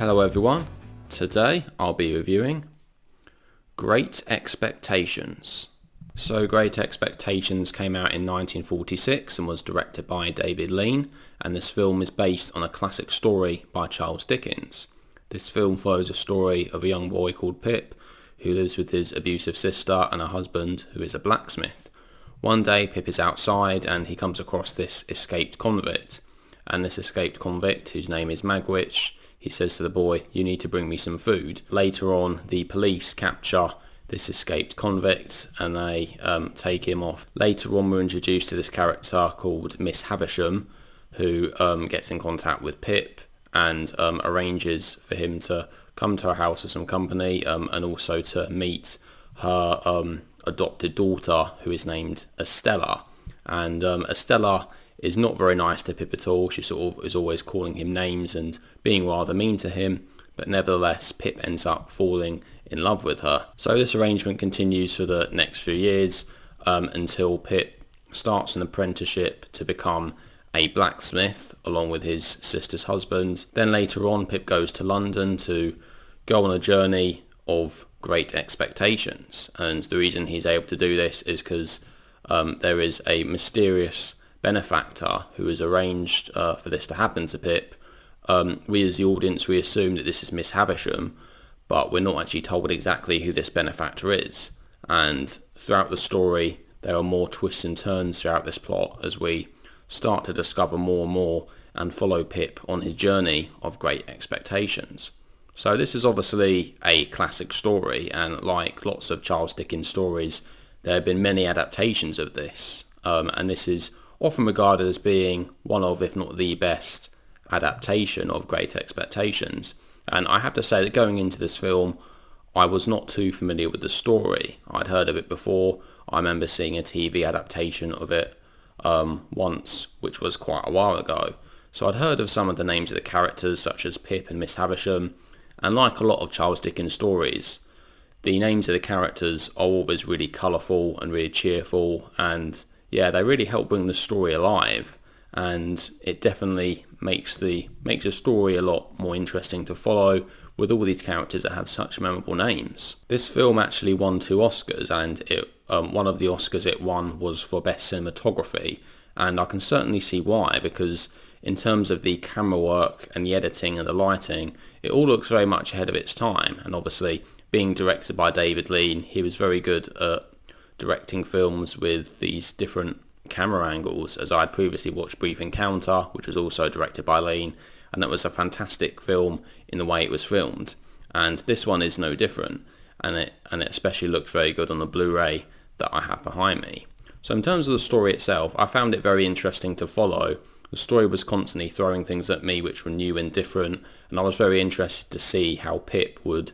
Hello everyone, today I'll be reviewing Great Expectations. So Great Expectations came out in 1946 and was directed by David Lean, and this film is based on a classic story by Charles Dickens. This film follows a story of a young boy called Pip who lives with his abusive sister and a husband who is a blacksmith. One day Pip is outside and he comes across this escaped convict, and this escaped convict, whose name is Magwitch, he says to the boy, "You need to bring me some food." Later on, the police capture this escaped convict and they take him off. Later on, we're introduced to this character called Miss Havisham, who gets in contact with Pip and arranges for him to come to her house for some company and also to meet her adopted daughter, who is named Estella. And Estella is not very nice to Pip at all. She sort of is always calling him names and being rather mean to him, but nevertheless Pip ends up falling in love with her. So this arrangement continues for the next few years until Pip starts an apprenticeship to become a blacksmith along with his sister's husband. Then later on Pip goes to London to go on a journey of great expectations, and the reason he's able to do this is because there is a mysterious benefactor who has arranged for this to happen to Pip. We as the audience, we assume that this is Miss Havisham, but we're not actually told exactly who this benefactor is. And throughout the story there are more twists and turns throughout this plot as we start to discover more and more and follow Pip on his journey of great expectations. So this is obviously a classic story, and like lots of Charles Dickens stories, there have been many adaptations of this, and this is often regarded as being one of, if not the best, adaptation of Great Expectations. And I have to say that going into this film, I was not too familiar with the story. I'd heard of it before. I remember seeing a TV adaptation of it once, which was quite a while ago. So I'd heard of some of the names of the characters, such as Pip and Miss Havisham, and like a lot of Charles Dickens stories, the names of the characters are always really colourful and really cheerful, and yeah, they really help bring the story alive, and it definitely makes the story a lot more interesting to follow with all these characters that have such memorable names. This film actually won 2 Oscars, and one of the Oscars it won was for Best Cinematography, and I can certainly see why, because in terms of the camera work and the editing and the lighting, it all looks very much ahead of its time. And obviously being directed by David Lean, he was very good at directing films with these different camera angles, as I had previously watched Brief Encounter, which was also directed by Lean, and that was a fantastic film in the way it was filmed, and this one is no different, and it especially looks very good on the Blu-ray that I have behind me. So in terms of the story itself, I found it very interesting to follow. The story was constantly throwing things at me which were new and different, and I was very interested to see how Pip would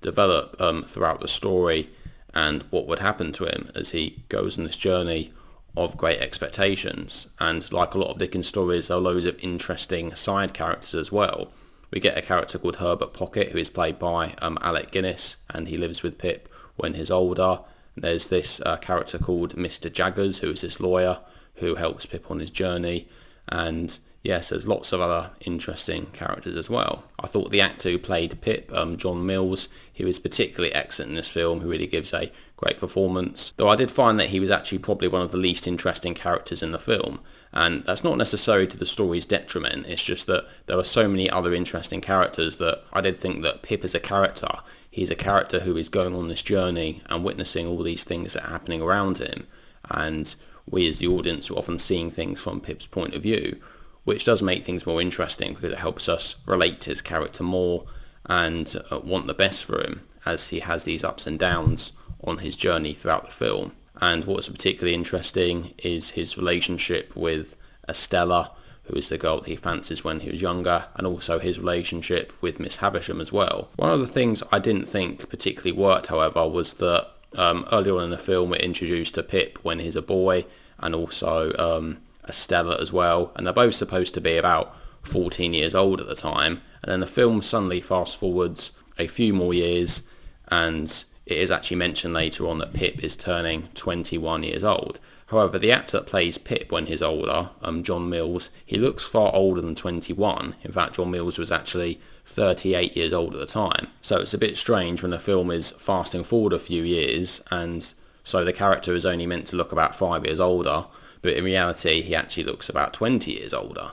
develop throughout the story and what would happen to him as he goes on this journey of great expectations. And like a lot of Dickens stories, there are loads of interesting side characters as well. We get a character called Herbert Pocket, who is played by Alec Guinness, and he lives with Pip when he's older. There's this character called Mr. Jaggers, who is this lawyer who helps Pip on his journey. And yes, there's lots of other interesting characters as well. I thought the actor who played Pip, John Mills, he was particularly excellent in this film. He really gives a great performance, though I did find that he was actually probably one of the least interesting characters in the film, and that's not necessarily to the story's detriment. It's just that there are so many other interesting characters that I did think that Pip as a character, he's a character who is going on this journey and witnessing all these things that are happening around him, and we as the audience are often seeing things from Pip's point of view, which does make things more interesting because it helps us relate to his character more and want the best for him as he has these ups and downs on his journey throughout the film. And what's particularly interesting is his relationship with Estella, who is the girl that he fancies when he was younger, and also his relationship with Miss Havisham as well. One of the things I didn't think particularly worked, however, was that earlier on in the film we're introduced to Pip when he's a boy, and also Estella as well, and they're both supposed to be about 14 years old at the time, and then the film suddenly fast forwards a few more years, and it is actually mentioned later on that Pip is turning 21 years old. However, the actor that plays Pip when he's older, John Mills, he looks far older than 21. In fact, John Mills was actually 38 years old at the time. So it's a bit strange when a film is fasting forward a few years, and so the character is only meant to look about 5 years older, but in reality he actually looks about 20 years older.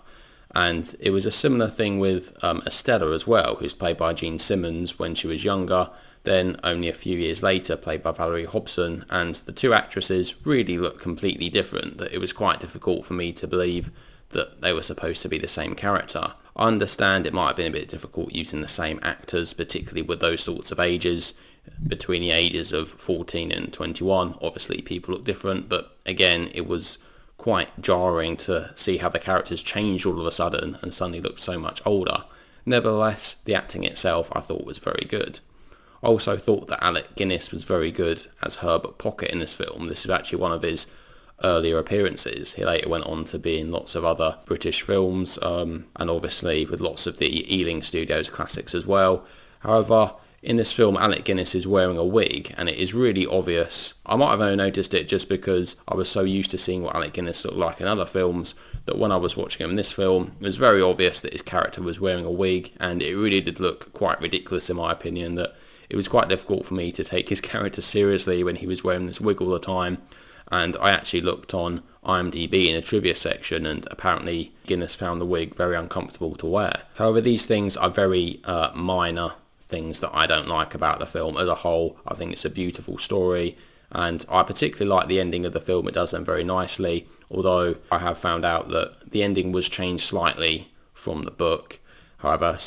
And it was a similar thing with Estella as well, who's played by Jean Simmons when she was younger, then only a few years later played by Valerie Hobson, and the two actresses really look completely different, that it was quite difficult for me to believe that they were supposed to be the same character. I understand it might have been a bit difficult using the same actors, particularly with those sorts of ages, between the ages of 14 and 21. Obviously people look different, but again it was quite jarring to see how the characters changed all of a sudden and suddenly looked so much older. Nevertheless, the acting itself I thought was very good. I also thought that Alec Guinness was very good as Herbert Pocket in this film. This is actually one of his earlier appearances. He later went on to be in lots of other British films, and obviously with lots of the Ealing Studios classics as well. However, in this film Alec Guinness is wearing a wig, and it is really obvious. I might have only noticed it just because I was so used to seeing what Alec Guinness looked like in other films, that when I was watching him in this film it was very obvious that his character was wearing a wig, and it really did look quite ridiculous in my opinion, that it was quite difficult for me to take his character seriously when he was wearing this wig all the time. And I actually looked on IMDb in the trivia section, and apparently Guinness found the wig very uncomfortable to wear. However, these things are very minor things that I don't like about the film as a whole. I think it's a beautiful story, and I particularly like the ending of the film. It does them very nicely, although I have found out that the ending was changed slightly from the book. However,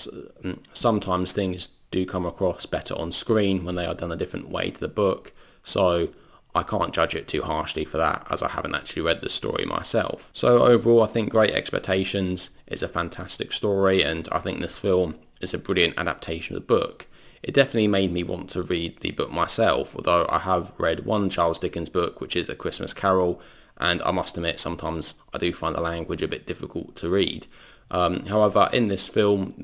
sometimes things do come across better on screen when they are done a different way to the book, so I can't judge it too harshly for that, as I haven't actually read the story myself. So overall I think Great Expectations is a fantastic story, and I think this film is a brilliant adaptation of the book. It definitely made me want to read the book myself, although I have read one Charles Dickens book, which is A Christmas Carol, and I must admit sometimes I do find the language a bit difficult to read. However, in this film,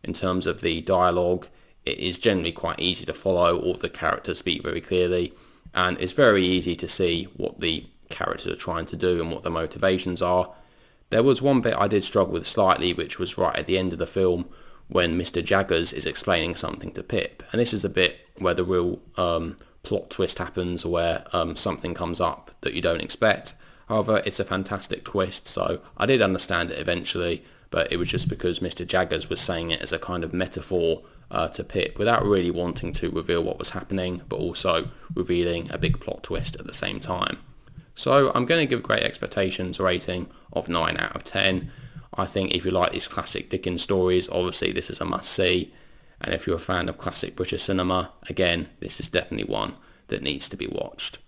in terms of the dialogue, it is generally quite easy to follow. All the characters speak very clearly, and it's very easy to see what the characters are trying to do and what the motivations are. There was one bit I did struggle with slightly, which was right at the end of the film when Mr. Jaggers is explaining something to Pip, and this is a bit where the real plot twist happens, where something comes up that you don't expect. However, it's a fantastic twist, so I did understand it eventually, but it was just because Mr. Jaggers was saying it as a kind of metaphor to Pip, without really wanting to reveal what was happening, but also revealing a big plot twist at the same time. So I'm going to give Great Expectations a rating of 9 out of 10. I think if you like these classic Dickens stories, obviously this is a must-see, and if you're a fan of classic British cinema, again, this is definitely one that needs to be watched.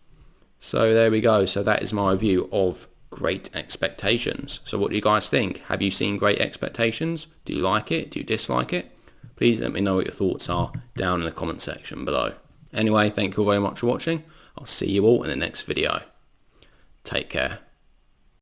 So there we go. So that is my review of Great Expectations. So what do you guys think? Have you seen Great Expectations? Do you like it? Do you dislike it? Please let me know what your thoughts are down in the comment section below. Anyway, thank you all very much for watching. I'll see you all in the next video. Take care.